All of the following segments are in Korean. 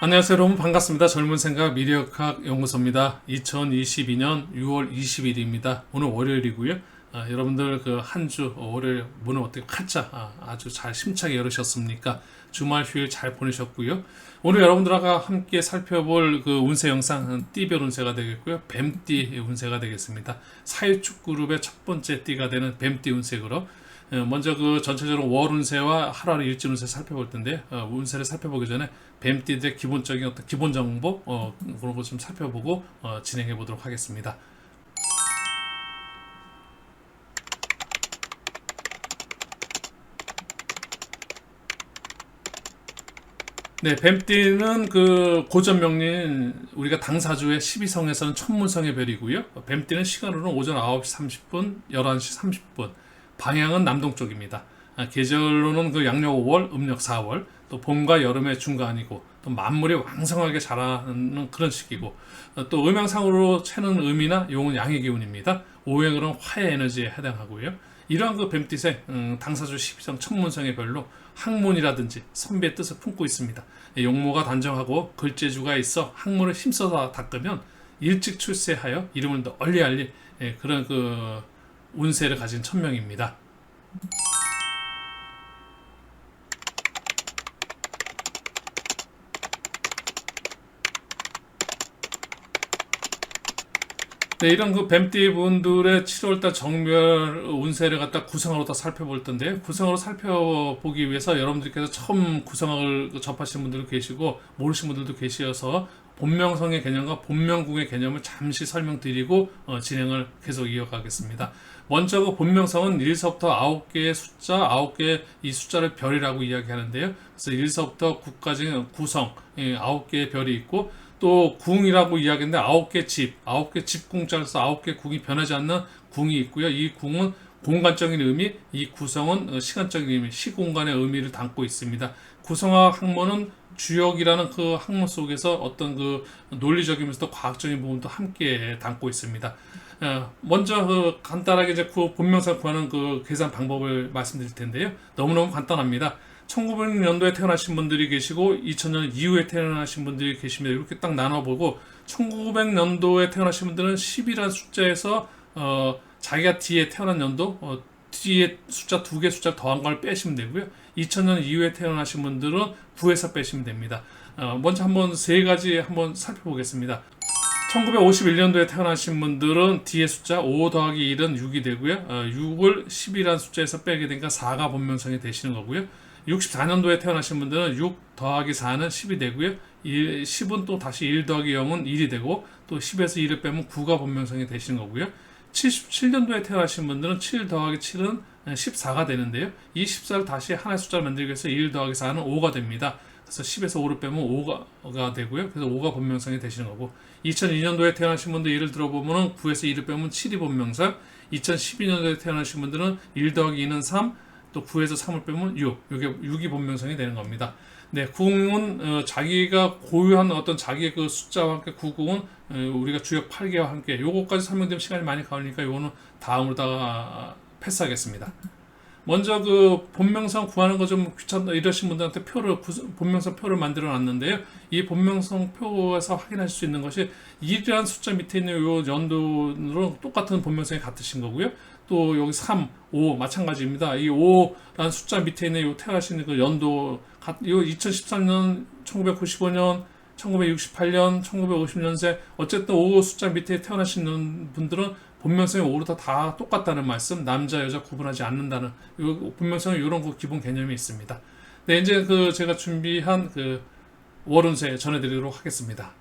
안녕하세요 여러분, 반갑습니다. 젊은 생각 미래역학 연구소입니다. 2022년 6월 20일입니다. 오늘 월요일이고요. 여러분들 그 한 주 월요일 문을 어떻게 활짝 아주 잘 심차게 열으셨습니까? 주말 휴일 잘 보내셨고요. 오늘 여러분들과 함께 살펴볼 그 운세 영상은 띠별 운세가 되겠고요. 뱀띠 운세가 되겠습니다. 사유축 그룹의 첫 번째 띠가 되는 뱀띠 운세로 먼저 그 전체적으로 월 운세와 하루 일진 운세 살펴볼 텐데, 운세를 살펴보기 전에 뱀띠들의 기본적인 어떤 기본 정보 그런 거 좀 살펴보고 진행해 보도록 하겠습니다. 네, 뱀띠는 그 고전 명리인 우리가 당사주의 12성에서는 천문성의 별이고요. 뱀띠는 시간으로는 오전 9시 30분, 11시 30분, 방향은 남동쪽입니다. 계절로는 그 양력 5월, 음력 4월, 또 봄과 여름의 중간이고, 또 만물이 왕성하게 자라는 그런 시기고, 또 음양상으로 채는 음이나 용은 양의 기운입니다. 오행으로는 화의 에너지에 해당하고요. 이러한 그 뱀띠생 당사주 12성 천문성의 별로 학문이라든지 선비의 뜻을 품고 있습니다. 용모가 단정하고 글재주가 있어 학문을 힘써서 닦으면 일찍 출세하여 이름을 널리 알릴 그런 그 운세를 가진 천명입니다. 네, 이런 그 뱀띠 분들의 7월달 정멸 운세를 갖다 구성으로 다 살펴볼 텐데, 구성으로 살펴보기 위해서 여러분들께서 처음 구성을 접하시는 분들도 계시고 모르시는 분들도 계셔서 본명성의 개념과 본명궁의 개념을 잠시 설명드리고 진행을 계속 이어가겠습니다. 먼저 그 본명성은 1서부터 9개의 숫자, 9개 이 숫자를 별이라고 이야기하는데요. 그래서 1서부터 9까지 구성 9개의 별이 있고, 또 궁이라고 이야기했는데 9개 집, 9개 집궁자로서 9개 궁이 변하지 않는 궁이 있고요. 이 궁은 공간적인 의미, 이 구성은 시간적인 의미, 시공간의 의미를 담고 있습니다. 구성학 학문은 주역이라는 그 학문 속에서 어떤 그 논리적이면서도 과학적인 부분도 함께 담고 있습니다. 먼저 그 간단하게 이제 그 본명상 구하는 그 계산 방법을 말씀드릴 텐데요. 너무너무 간단합니다. 1900년도에 태어나신 분들이 계시고 2000년 이후에 태어나신 분들이 계시면 이렇게 딱 나눠보고, 1900년도에 태어나신 분들은 10이라는 숫자에서 자기가 뒤에 태어난 연도 뒤에 숫자 2개 숫자를 더한 걸 빼시면 되고요. 2000년 이후에 태어나신 분들은 9에서 빼시면 됩니다. 먼저 한번 세 가지 한번 살펴보겠습니다. 1951년도에 태어나신 분들은 뒤에 숫자 5 더하기 1은 6이 되고요. 6을 10이라는 숫자에서 빼게 되니까 4가 본명성이 되시는 거고요. 64년도에 태어나신 분들은 6 더하기 4는 10이 되고요. 10은 또 다시 1 더하기 0은 1이 되고, 또 10에서 1을 빼면 9가 본명성이 되시는 거고요. 77년도에 태어나신 분들은 7 더하기 7은 14가 되는데요. 이 14를 다시 하나의 숫자를 만들기 위해서 1 더하기 4는 5가 됩니다. 그래서 10에서 5를 빼면 5가 되고요. 그래서 5가 본명성이 되시는 거고, 2002년도에 태어나신 분들 예를 들어보면 9에서 1을 빼면 7이 본명성, 2012년도에 태어나신 분들은 1 더하기 2는 3, 또 9에서 3을 빼면 6, 이게 6이 본명성이 되는 겁니다. 네, 궁은 자기가 고유한 어떤 자기의 그 숫자와 함께 구궁은 우리가 주역 8개와 함께, 요거까지 설명되면 시간이 많이 가니까 요거는 다음으로다가 패스하겠습니다. 먼저 그 본명성 구하는 거 좀 귀찮다 이러신 분들한테 본명성 표를 만들어 놨는데요. 이 본명성 표에서 확인하실 수 있는 것이 1이라는 숫자 밑에 있는 요 연도로 똑같은 본명성이 같으신 거고요. 또 여기 3, 5 마찬가지입니다. 이 5라는 숫자 밑에 있는 요 태어나시는 그 연도, 요 2013년, 1995년, 1968년, 1950년생, 어쨌든 5 숫자 밑에 태어나시는 분들은 본명성이 5로 다 똑같다는 말씀, 남자, 여자 구분하지 않는다는, 본명성은 이런 그 기본 개념이 있습니다. 네, 이제 그 제가 준비한 그 월운세 전해드리도록 하겠습니다.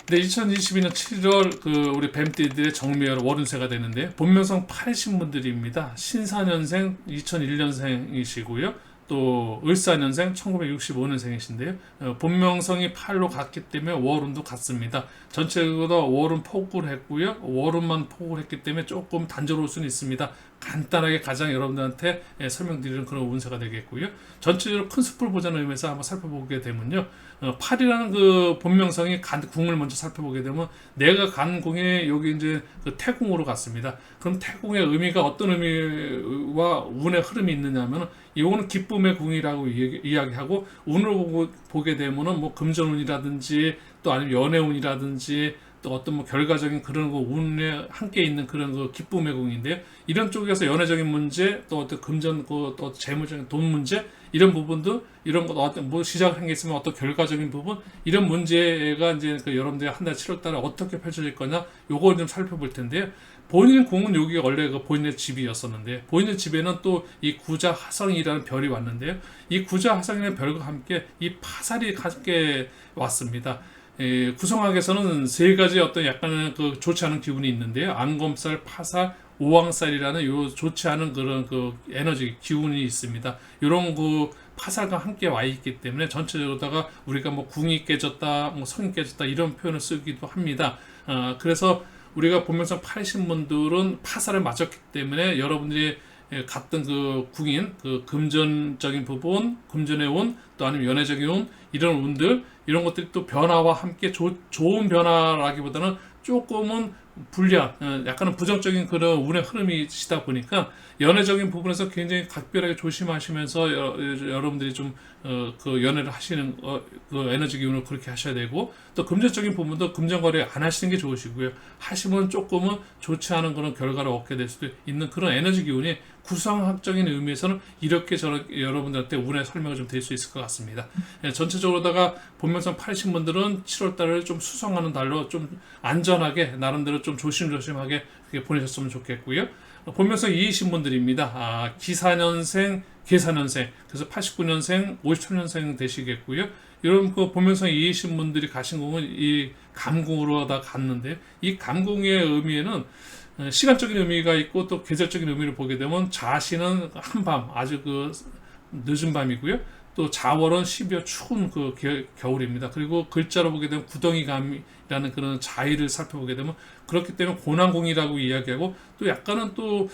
네, 2022년 7월 그 우리 뱀띠들의 정미월 월운세가 되는데, 본명성 8이신 분들입니다. 신사년생 2001년생이시고요. 또 을사년생 1965년생이신데요. 본명성이 8로 같기 때문에 월운도 같습니다. 전체적으로 월운 폭을 했고요. 월운만 폭을 했기 때문에 조금 단조로울 수는 있습니다. 간단하게 가장 여러분들한테 설명드리는 그런 운세가 되겠고요. 전체적으로 큰 숲을 보자는 의미에서 한번 살펴보게 되면요. 8이라는 그 본명성이 간 궁을 먼저 살펴보게 되면 내가 간 궁이 여기 이제 그 태궁으로 갔습니다. 그럼 태궁의 의미가 어떤 의미와 운의 흐름이 있느냐면 이거는 기쁨의 궁이라고 이야기하고 운을 보게 되면은 뭐 금전운이라든지 또 아니면 연애운이라든지 또 어떤 뭐 결과적인 그런 거 운에 함께 있는 그런 그 기쁨의 궁인데요. 이런 쪽에서 연애적인 문제, 또 어떤 금전, 또 재무적인 돈 문제 이런 부분도 이런 것 어떤 뭐 시작한 게 있으면 어떤 결과적인 부분 이런 문제가 이제 그 여러분들이 한 달 7월달에 어떻게 펼쳐질 거냐 요거 좀 살펴볼 텐데요. 본인 궁은 여기 원래 그 본인의 집이었었는데 본인의 집에는 또 이 구자 화성이라는 별이 왔는데요. 이 구자 화성이라는 별과 함께 이 파살이 함께 왔습니다. 구성학에서는 세 가지 어떤 약간은 그 좋지 않은 기운이 있는데요. 안검살, 파살, 오왕살이라는 요 좋지 않은 그런 그 에너지 기운이 있습니다. 이런 그 파살과 함께 와 있기 때문에 전체적으로다가 우리가 뭐 궁이 깨졌다, 뭐 성이 깨졌다 이런 표현을 쓰기도 합니다. 그래서 우리가 본명성 8이신 분들은 파살을 맞았기 때문에 여러분들이 갔던 그 궁인 그 금전적인 부분, 금전의 운, 또 아니면 연애적인 운 이런 운들 이런 것들이 또 변화와 함께 좋은 변화라기보다는 조금은 불리한 약간은 부정적인 그런 운의 흐름이시다 보니까 연애적인 부분에서 굉장히 각별하게 조심하시면서 여러분들이 좀 그 연애를 하시는 그 에너지 기운을 그렇게 하셔야 되고 또 금전적인 부분도 금전 거래 안 하시는 게 좋으시고요. 하시면 조금은 좋지 않은 그런 결과를 얻게 될 수도 있는 그런 에너지 기운이 구성학적인 의미에서는 이렇게 여러분들한테 운의 설명을 좀 드릴 수 있을 것 같습니다. 전체적으로다가 본명성 8이신 분들은 7월달을 좀 수성하는 달로 좀 안전하게 나름대로 좀 조심조심하게 보내셨으면 좋겠고요. 본명성 2이신 분들입니다. 기사년생, 계사년생, 그래서 89년생, 53년생 되시겠고요. 이런 그 본명성 2이신 분들이 가신 궁은 이 감궁으로 다 갔는데 이 감궁의 의미에는 시간적인 의미가 있고 또 계절적인 의미를 보게 되면 자신은 한밤 아주 그 늦은 밤이고요. 또 자월은 12월 추운 그 겨울입니다. 그리고 글자로 보게 되면 구덩이감이라는 그런 자의를 살펴보게 되면 그렇기 때문에 고난궁이라고 이야기하고 또 약간은 또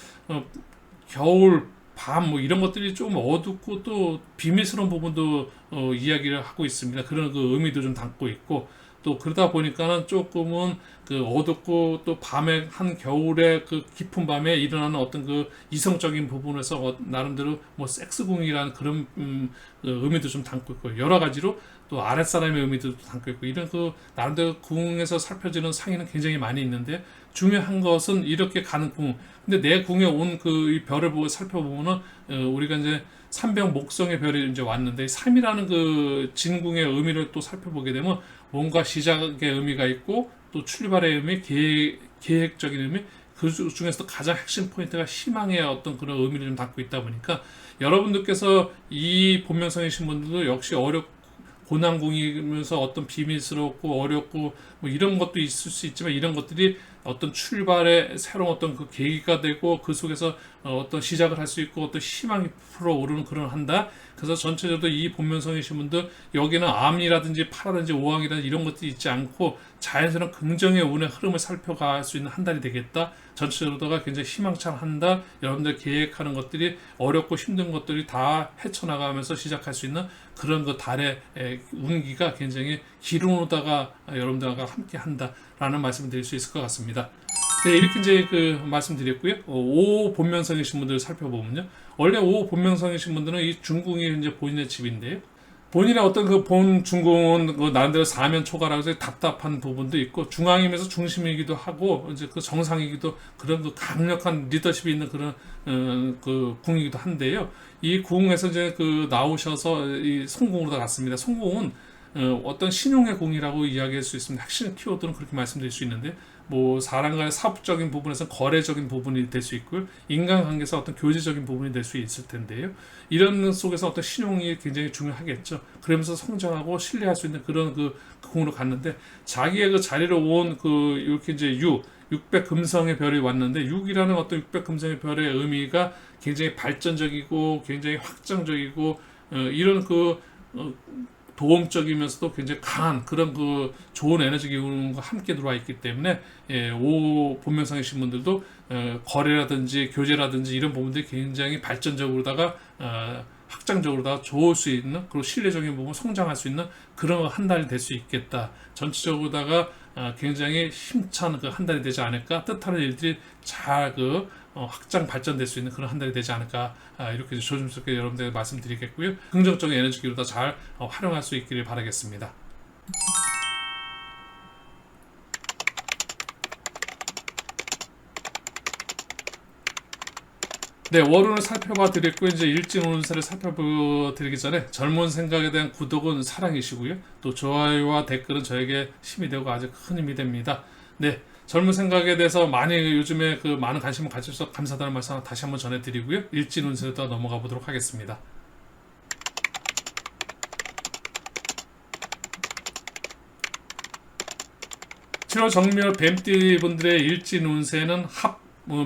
겨울 밤 뭐 이런 것들이 좀 어둡고 또 비밀스러운 부분도 이야기를 하고 있습니다. 그런 그 의미도 좀 담고 있고 또 그러다 보니까는 조금은 그 어둡고 또 밤에 한 겨울에 그 깊은 밤에 일어나는 어떤 그 이성적인 부분에서 나름대로 뭐 섹스궁이라는 그런 의미도 좀 담고 있고 여러 가지로 또 아랫사람의 의미도 담고 있고 이런 그 나름대로 궁에서 살펴지는 상의는 굉장히 많이 있는데 중요한 것은 이렇게 가는 궁 근데 내 궁에 온 그 별을 보고 살펴보면은 우리가 이제 삼병 목성의 별이 이제 왔는데 3이라는 그 진궁의 의미를 또 살펴보게 되면 뭔가 시작의 의미가 있고 또 출발의 의미, 계획적인 의미 그 중에서도 가장 핵심 포인트가 희망의 어떤 그런 의미를 좀 담고 있다 보니까 여러분들께서 이 본명성이신 분들도 역시 고난궁이면서 어떤 비밀스럽고 어렵고 뭐 이런 것도 있을 수 있지만 이런 것들이 어떤 출발의 새로운 어떤 그 계기가 되고 그 속에서 어떤 시작을 할 수 있고 어떤 희망이 불어오르는 그런 한다. 그래서 전체적으로 이 본명성이신 분들 여기는 암이라든지 파라든지 오왕이라든지 이런 것들이 있지 않고 자연스러운 긍정의 운의 흐름을 살펴갈 수 있는 한 달이 되겠다. 전체적으로가 굉장히 희망찬 한 달, 여러분들 계획하는 것들이 어렵고 힘든 것들이 다 헤쳐나가면서 시작할 수 있는 그런 그 달의 운기가 굉장히 기름으로다가 여러분들과 함께 한다라는 말씀을 드릴 수 있을 것 같습니다. 네, 이렇게 이제 그 말씀드렸고요. 5 본명성이신 분들을 살펴보면요. 원래 5 본명성이신 분들은 이 중궁이 이제 본인의 집인데요. 본인의 어떤 그 본 중궁은 그 나름대로 사면초가라고 해서 답답한 부분도 있고 중앙이면서 중심이기도 하고 이제 그 정상이기도 그런 그 강력한 리더십이 있는 그런 그 궁이기도 한데요. 이 궁에서 이제 그 나오셔서 이 성궁으로 갔습니다. 성궁은 어떤 신용의 궁이라고 이야기할 수 있습니다. 핵심 키워드는 그렇게 말씀드릴 수 있는데 뭐 사람과의 사업적인 부분에서 거래적인 부분이 될 수 있고요. 인간관계에서 어떤 교제적인 부분이 될 수 있을 텐데요. 이런 속에서 어떤 신용이 굉장히 중요하겠죠. 그러면서 성장하고 신뢰할 수 있는 그런 그 궁으로 갔는데 자기의 그 자리로 온 그 이렇게 이제 600 금성의 별이 왔는데 6이라는 어떤 600 금성의 별의 의미가 굉장히 발전적이고 굉장히 확장적이고 이런 그 도움적이면서도 굉장히 강한 그런 그 좋은 에너지 기운과 함께 들어와 있기 때문에 5 본명성이신 분들도 거래라든지 교제라든지 이런 부분들이 굉장히 발전적으로다가 확장적으로다가 좋을 수 있는, 그리고 실내적인 부분 성장할 수 있는 그런 한 달이 될 수 있겠다. 전체적으로다가 굉장히 힘찬 그 한 달이 되지 않을까, 뜻하는 일들이 잘 확장 발전될 수 있는 그런 한 달이 되지 않을까, 이렇게 조심스럽게 여러분들에게 말씀드리겠고요. 긍정적인 에너지 기로다 잘 활용할 수 있기를 바라겠습니다. 네, 월운을 살펴봐 드렸고, 이제 일진 운세를 살펴봐 드리기 전에 젊은 생각에 대한 구독은 사랑이시고요. 또 좋아요와 댓글은 저에게 힘이 되고 아주 큰 힘이 됩니다. 네, 젊은 생각에 대해서 많이 요즘에 많은 관심을 가져주셔서 감사하다는 말씀 다시 한번 전해드리고요. 일진 운세로 또 넘어가 보도록 하겠습니다. 7월 정묘 뱀띠 분들의 일진 운세는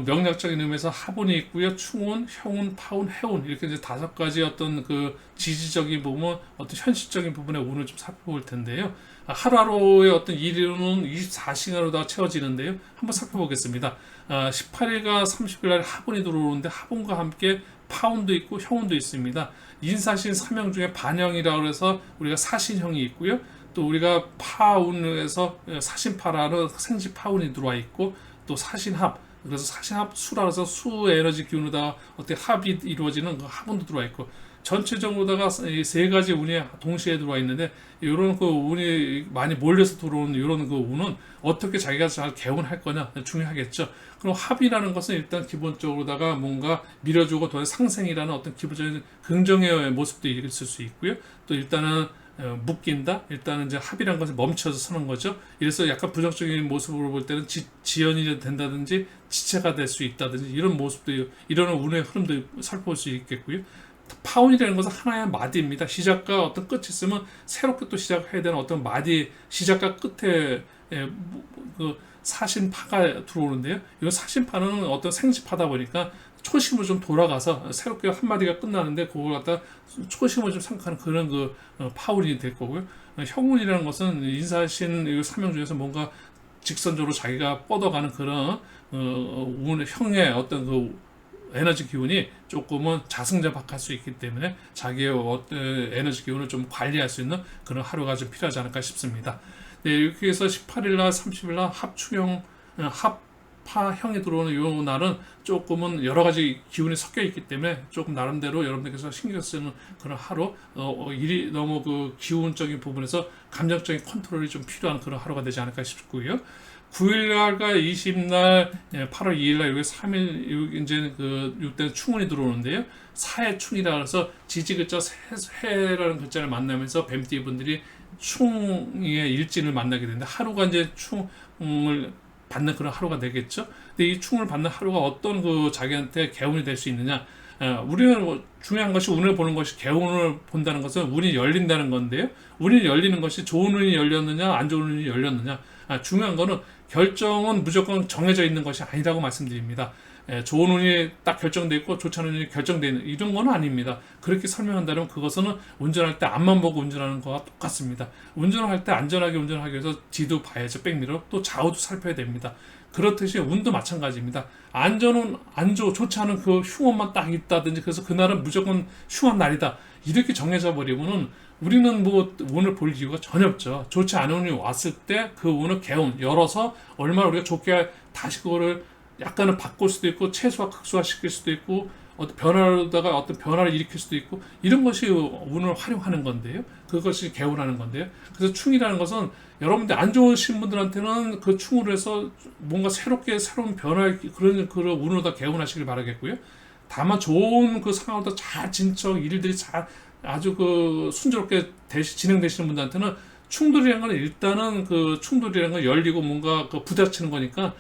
명략적인 의미에서 합운이 있고요. 충운, 형운, 파운, 해운 이렇게 이제 5가지 어떤 지지적인 부분, 어떤 현실적인 부분의 운을 좀 살펴볼 텐데요. 하루하루의 어떤 일은 24시간으로 다 채워지는데요. 한번 살펴보겠습니다. 18일과 30일 날 합운이 들어오는데 합운과 함께 파운도 있고 형운도 있습니다. 인사신 3형 중에 반형이라고 해서 우리가 사신형이 있고요. 또 우리가 파운에서 사신파라는 생지 파운이 들어와 있고, 또 사신합, 그래서 사신합 수라 해서 수 에너지 기운으로다가 어떻게 합이 이루어지는 그 합운도 들어와 있고, 전체적으로다가 세 가지 운이 동시에 들어와 있는데, 이런 운이 많이 몰려서 들어오는 이런 운은 어떻게 자기가 잘 개운할 거냐 중요하겠죠. 그럼 합이라는 것은 일단 기본적으로다가 뭔가 밀어주고 더 상생이라는 어떤 기본적인 긍정의 모습도 있을 수 있고요. 또 일단은 묶인다. 일단은 이제 합이란 것을 멈춰서 서는 거죠. 이래서 약간 부정적인 모습으로 볼 때는 지연이 된다든지 지체가 될 수 있다든지 이런 모습도, 이런 운의 흐름도 살펴볼 수 있겠고요. 파운이라는 것은 하나의 마디입니다. 시작과 어떤 끝이 있으면 새롭게 또 시작해야 되는 어떤 마디, 시작과 끝에 사신파가 들어오는데요. 이 사신파는 어떤 생지파다 보니까 초심을 좀 돌아가서 새롭게 한마디가 끝나는데 그걸 갖다 초심을 좀 생각하는 그런 파운이 될 거고요. 형운이라는 것은 인사신 3형 중에서 뭔가 직선적으로 자기가 뻗어가는 그런 형의 어떤 에너지 기운이 조금은 자승자박할 수 있기 때문에 자기의 어떤 에너지 기운을 좀 관리할 수 있는 그런 하루가 좀 필요하지 않을까 싶습니다. 네, 이렇게 해서 18일날 30일날 합충형, 합파형이 들어오는 이 날은 조금은 여러 가지 기운이 섞여 있기 때문에 조금 나름대로 여러분들께서 신경 쓰는 그런 하루, 일이 너무 기운적인 부분에서 감정적인 컨트롤이 좀 필요한 그런 하루가 되지 않을까 싶고요. 9일날과 20날, 8월 2일날, 여기 3일, 이제 이때는 충운이 들어오는데요. 사해충이라 해서 지지글자 해라는 글자를 만나면서 뱀띠 분들이 충의 일진을 만나게 되는데, 하루가 이제 충을 받는 그런 하루가 되겠죠. 근데 이 충을 받는 하루가 어떤 자기한테 개운이 될 수 있느냐. 우리는 중요한 것이 운을 보는 것이, 개운을 본다는 것은 운이 열린다는 건데요. 운이 열리는 것이 좋은 운이 열렸느냐, 안 좋은 운이 열렸느냐. 중요한 거는 결정은 무조건 정해져 있는 것이 아니라고 말씀드립니다. 좋은 운이 딱 결정되어 있고 좋지 않은 운이 결정되어 있는 이런 건 아닙니다. 그렇게 설명한다면 그것은 운전할 때 앞만 보고 운전하는 거와 똑같습니다. 운전을 할 때 안전하게 운전하기 위해서 뒤도 봐야죠. 백미러. 또 좌우도 살펴야 됩니다. 그렇듯이 운도 마찬가지입니다. 안전은 좋지 않은 흉원만 딱 있다든지, 그래서 그날은 무조건 흉한 날이다, 이렇게 정해져 버리면은 우리는 운을 볼 이유가 전혀 없죠. 좋지 않은 운이 왔을 때 그 운을 개운, 열어서 얼마나 우리가 좋게 다시 그거를 약간은 바꿀 수도 있고, 최소화, 극소화 시킬 수도 있고, 어떤 변화로다가 어떤 변화를 일으킬 수도 있고, 이런 것이 운을 활용하는 건데요. 그것이 개운하는 건데요. 그래서 충이라는 것은 여러분들 안 좋으신 분들한테는 그 충으로 해서 뭔가 새로운 변화, 그런 운으로 다 개운하시길 바라겠고요. 다만 좋은 상황으로 잘 진척, 일들이 잘 아주 순조롭게 진행되시는 분들한테는 충돌이라는 건 일단은 충돌이라는 건 열리고 뭔가 부딪히는 거니까,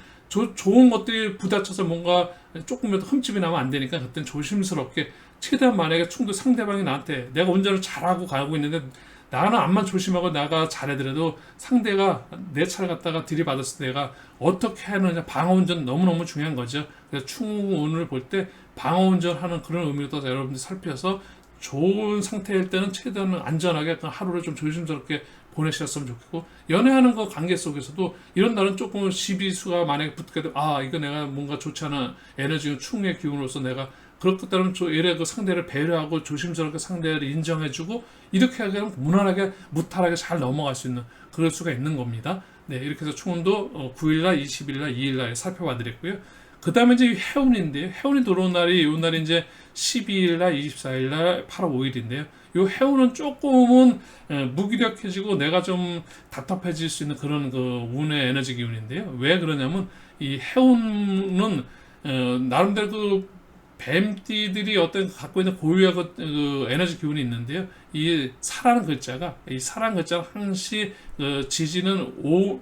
좋은 것들이 부딪혀서 뭔가 조금이라도 흠집이 나면 안 되니까 그때는 조심스럽게, 최대한 만약에 상대방이 나한테, 내가 운전을 잘하고 가고 있는데 나는 암만 조심하고 나가 잘해더라도 상대가 내 차를 갖다가 들이받았을 때 내가 어떻게 하느냐, 방어운전 너무너무 중요한 거죠. 그래서 충운을 볼 때 방어운전하는 그런 의미로 여러분들 살펴서 좋은 상태일 때는 최대한 안전하게 하루를 좀 조심스럽게 보내셨으면 좋겠고, 연애하는 그 관계 속에서도 이런 날은 조금 시비수가 만약에 붙게 되면 이거 내가 뭔가 좋지 않은 에너지 충의 기운으로서 내가 그렇기 때문에 예를 그 상대를 배려하고 조심스럽게 상대를 인정해주고 이렇게 하게 되면 무난하게 무탈하게 잘 넘어갈 수 있는 그럴 수가 있는 겁니다. 네, 이렇게 해서 충운도 9일날, 20일날, 2일날 살펴봐 드렸고요. 그 다음에 이제 해운인데요. 해운이 들어온 날이 이 날이 이제 12일날, 24일날, 8월 5일인데요. 이 해운은 조금은 무기력해지고 내가 좀 답답해질 수 있는 그런 그 운의 에너지 기운인데요. 왜 그러냐면 이 해운은 나름대로 그 뱀띠들이 어떤 갖고 있는 고유의 그 에너지 기운이 있는데요. 이 사라는 글자가 항시 지지는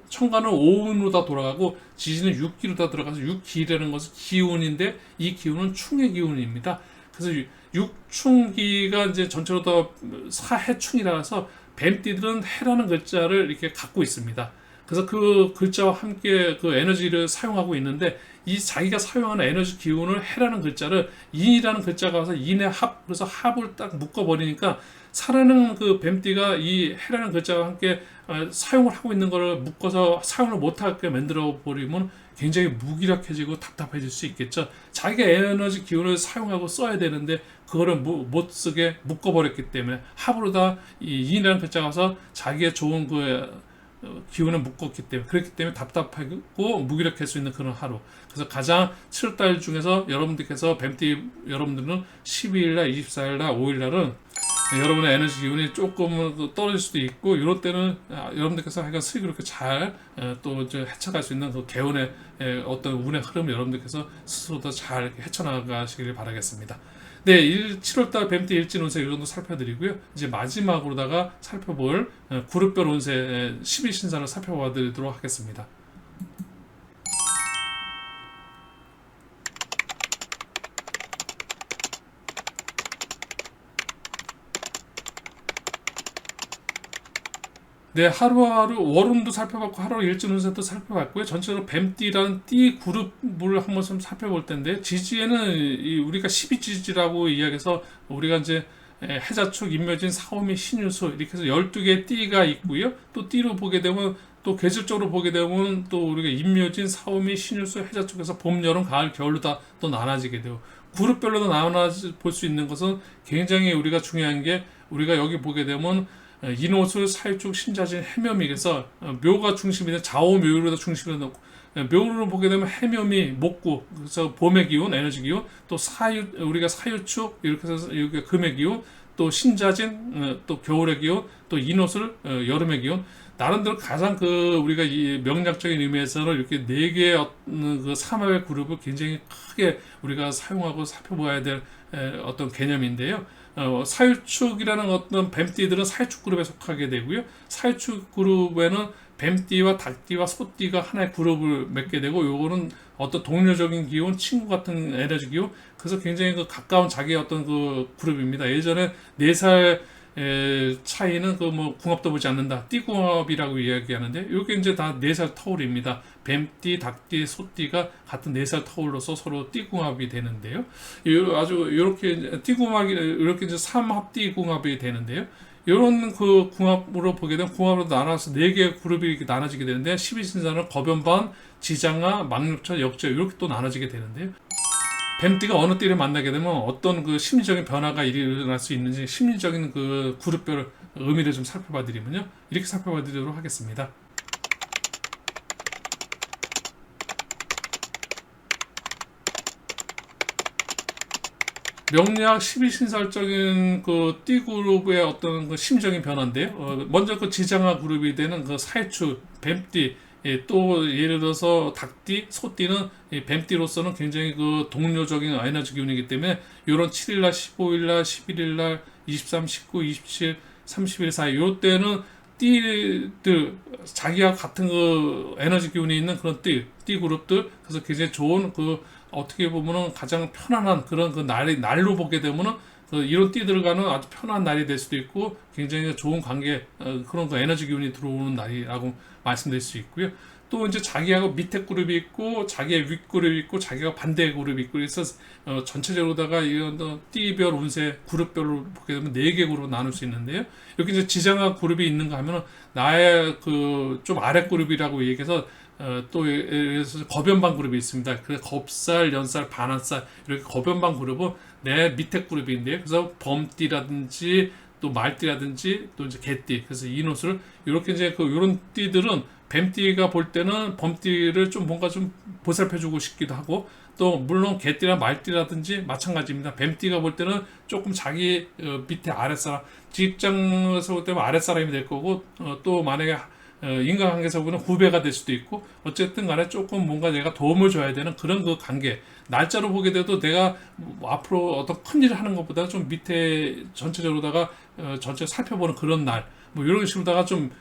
천간은 오운으로 다 돌아가고 지지는 육기로 다 들어가서 육기라는 것은 기운인데 이 기운은 충의 기운입니다. 그래서 육충기가 이제 전체로 다 사해충이라서 뱀띠들은 해라는 글자를 이렇게 갖고 있습니다. 그래서 그 글자와 함께 그 에너지를 사용하고 있는데 이 자기가 사용하는 에너지 기운을 해라는 글자를 인이라는 글자가 와서 인의 합, 그래서 합을 딱 묶어버리니까 사라는 그 뱀띠가 이 해라는 글자와 함께 사용을 하고 있는 거를 묶어서 사용을 못하게 만들어 버리면 굉장히 무기력해지고 답답해질 수 있겠죠. 자기가 에너지 기운을 사용하고 써야 되는데 그거를 못 쓰게 묶어버렸기 때문에 합으로 다 이 인이라는 글자가 와서 자기의 좋은 그 기운을 묶었기 때문에 그렇기 때문에 답답하고 무기력할 수 있는 그런 하루. 그래서 가장 7월달 중에서 여러분들께서 뱀띠 여러분들은 12일날, 24일날, 5일날은 여러분의 에너지 기운이 조금 떨어질 수도 있고 이럴 때는 여러분들께서 하여간 슬기롭게 잘 또 헤쳐갈 수 있는 그 개운의 어떤 운의 흐름을 여러분들께서 스스로 더 잘 헤쳐나가시길 바라겠습니다. 네, 7월달 뱀띠 일진 운세 이 정도 살펴드리고요. 이제 마지막으로다가 살펴볼 그룹별 운세 12신사를 살펴봐 드리도록 하겠습니다. 네, 하루하루 월운도 살펴봤고 하루 일진 운세도 살펴봤고요. 전체적으로 뱀띠라는 띠 그룹을 한번 좀 살펴볼 텐데 지지에는 우리가 12지지라고 이야기해서 우리가 이제 해자축, 임묘진, 사오미, 신유수 이렇게 해서 12개의 띠가 있고요. 또 띠로 보게 되면 또 계절적으로 보게 되면 또 우리가 임묘진, 사오미, 신유수, 해자축에서 봄, 여름, 가을, 겨울로 다 또 나눠지게 되고 그룹별로도 나눠 볼 수 있는 것은 굉장히 우리가 중요한 게 우리가 여기 보게 되면 인호술, 사유축, 신자진, 해묘미 그래서 묘가 중심인데 좌우묘로 중심을 놓고 묘로 보게 되면 해묘미, 목구 그래서 봄의 기운, 에너지 기운 또 우리가 사유축 이렇게 해서 여기가 금의 기운 또 신자진 또 겨울의 기운 또 인호술 여름의 기운 나름대로 가장 그 우리가 이 명략적인 의미에서는 이렇게 네 개의 그 삼합의 그룹을 굉장히 크게 우리가 사용하고 살펴봐야 될 어떤 개념인데요. 사유축이라는 어떤 뱀띠들은 사유축 그룹에 속하게 되고요. 사유축 그룹에는 뱀띠와 닭띠와 소띠가 하나의 그룹을 맺게 되고 요거는 어떤 동료적인 기운, 친구 같은 에너지 기운 그래서 굉장히 그 가까운 자기의 어떤 그 그룹입니다. 예전에 4살 차이는 그 뭐 궁합도 보지 않는다. 띠궁합이라고 이야기하는데 이게 이제 다 4살 터울입니다. 뱀띠, 닭띠, 소띠가 같은 4살 터울로서 서로 띠궁합이 되는데요. 아주 이렇게 띠궁합이 이렇게 이제 삼합띠 궁합이 되는데요. 이런 그 궁합으로 보게 되면 궁합으로 나눠서 4개의 그룹이 이렇게 나눠지게 되는데 12신사는 거변반, 지장아, 막력천, 역저 이렇게 또 나눠지게 되는데요. 뱀띠가 어느 띠를 만나게 되면 어떤 그 심리적인 변화가 일어날 수 있는지 심리적인 그 그룹별 의미를 좀 살펴봐 드리면요. 이렇게 살펴봐 드리도록 하겠습니다. 명리학 12신설적인 그 띠 그룹의 어떤 그 심리적인 변화인데요. 먼저 그 지장아 그룹이 되는 그 사유축, 뱀띠, 또 예를 들어서 닭띠, 소띠는 뱀띠로서는 굉장히 그 동료적인 에너지 기운이기 때문에 이런 7일날, 15일날, 11일날, 23, 19, 27, 30일 사이 이때는 띠들 자기와 같은 그 에너지 기운이 있는 그런 띠 그룹들 그래서 굉장히 좋은 그 어떻게 보면은 가장 편안한 그런 그 날로 보게 되면은 이런 띠들과는 아주 편한 날이 될 수도 있고 굉장히 좋은 관계 그런 그 에너지 기운이 들어오는 날이라고 말씀드릴 수 있고요. 또 이제 자기하고 밑에 그룹이 있고 자기의 윗 그룹이 있고 자기가 반대 그룹이 있고 그래서 전체적으로다가 이런 띠별 운세 그룹별로 보게 되면 4개 그룹으로 나눌 수 있는데요. 이렇게 이제 지정학 그룹이 있는가 하면은 나의 그 좀 아래 그룹이라고 얘기해서 또 예를 들어서 거변방 그룹이 있습니다. 그래서 겁살, 연살, 반한살 이렇게 거변방 그룹은 내 밑에 그룹인데요. 그래서 범띠라든지 또 말띠라든지 또 이제 개띠 그래서 이노술 이렇게 이제 그 요런 띠들은 뱀띠가 볼 때는 범띠를 좀 뭔가 좀 보살펴주고 싶기도 하고 또 물론 개띠나 말띠라든지 마찬가지입니다. 뱀띠가 볼 때는 조금 자기 밑에 아랫사람 직장에서 볼 때는 아랫사람이 될 거고 또 만약에 인간관계에서 보면 후배가 될 수도 있고 어쨌든 간에 조금 뭔가 내가 도움을 줘야 되는 그런 그 관계 날짜로 보게 돼도 내가 뭐 앞으로 어떤 큰 일을 하는 것보다 좀 밑에 전체적으로다가 전체 살펴보는 그런 날 뭐 이런 식으로다가 좀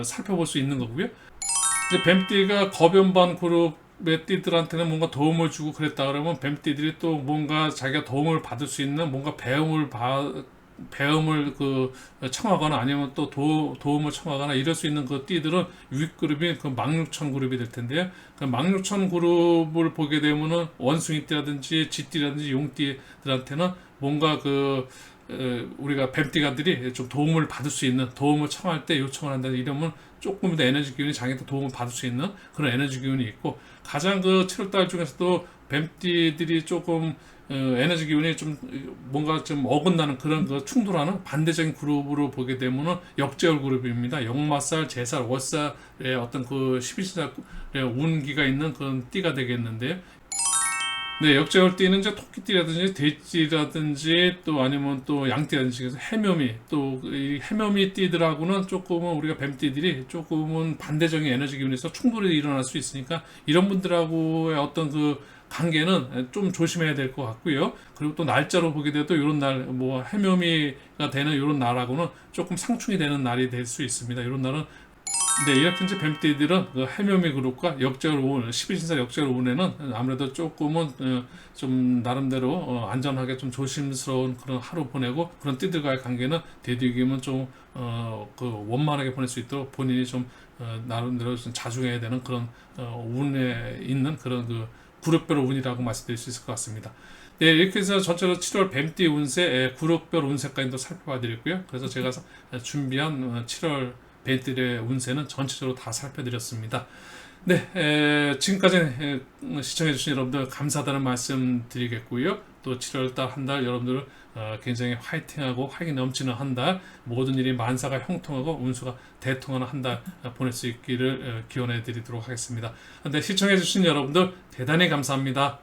살펴볼 수 있는 거고요. 이제 뱀띠가 거변반 그룹의 띠들한테는 뭔가 도움을 주고 그랬다 그러면 뱀띠들이 또 뭔가 자기가 도움을 받을 수 있는 뭔가 배움을 그 청하거나 아니면 또 도움을 청하거나 이럴 수 있는 그 띠들은 윗그룹이 그 망육천 그룹이 될 텐데요. 그 망육천 그룹을 보게 되면은 원숭이 띠라든지 쥐띠라든지 용띠들한테는 뭔가 그 우리가 뱀띠가들이 좀 도움을 받을 수 있는 도움을 청할 때 요청을 한다 이러면 조금 더 에너지 기운이 자기한테 도움을 받을 수 있는 그런 에너지 기운이 있고 가장 그 7월달 중에서도 뱀띠들이 조금 에너지 기운이 좀 뭔가 좀 어긋나는 그런 그 충돌하는 반대적인 그룹으로 보게 되면은 역제월 그룹입니다. 역마살, 제살, 월살의 어떤 그 12신살의 운기가 있는 그런 띠가 되겠는데요. 네, 역제월띠는 이제 토끼띠라든지 돼지라든지 또 아니면 또 양띠라든지 그래서 해묘미 또 이 해묘미 띠들하고는 조금은 우리가 뱀띠들이 조금은 반대적인 에너지 기운에서 충돌이 일어날 수 있으니까 이런 분들하고의 어떤 그 관계는 좀 조심해야 될 것 같고요. 그리고 또 날짜로 보게 돼도 이런 날 뭐 해묘미가 되는 이런 날하고는 조금 상충이 되는 날이 될 수 있습니다. 이런 날은 네, 이렇게 이제 뱀띠들은 그 해묘미 그룹과 역제월 오운, 12신살 역제월 오운에는 아무래도 조금은 좀 나름대로 안전하게 좀 조심스러운 그런 하루 보내고 그런 띠들과의 관계는 되도록이면 좀 그 원만하게 보낼 수 있도록 본인이 좀 나름대로 좀 자중해야 되는 그런 운에 있는 그런 그 그룹별 운이라고 말씀드릴 수 있을 것 같습니다. 네, 이렇게 해서 전체로 7월 뱀띠 운세, 그룹별 운세까지도 살펴봐 드렸고요. 그래서 제가 준비한 7월 뱀띠의 운세는 전체적으로 다 살펴드렸습니다. 네, 지금까지 시청해주신 여러분들 감사하다는 말씀 드리겠고요. 또 7월달 한 달 여러분들 굉장히 화이팅하고 활기 넘치는 한 달, 모든 일이 만사가 형통하고 운수가 대통하는 한 달 보낼 수 있기를 기원해 드리도록 하겠습니다. 네, 시청해주신 여러분들 대단히 감사합니다.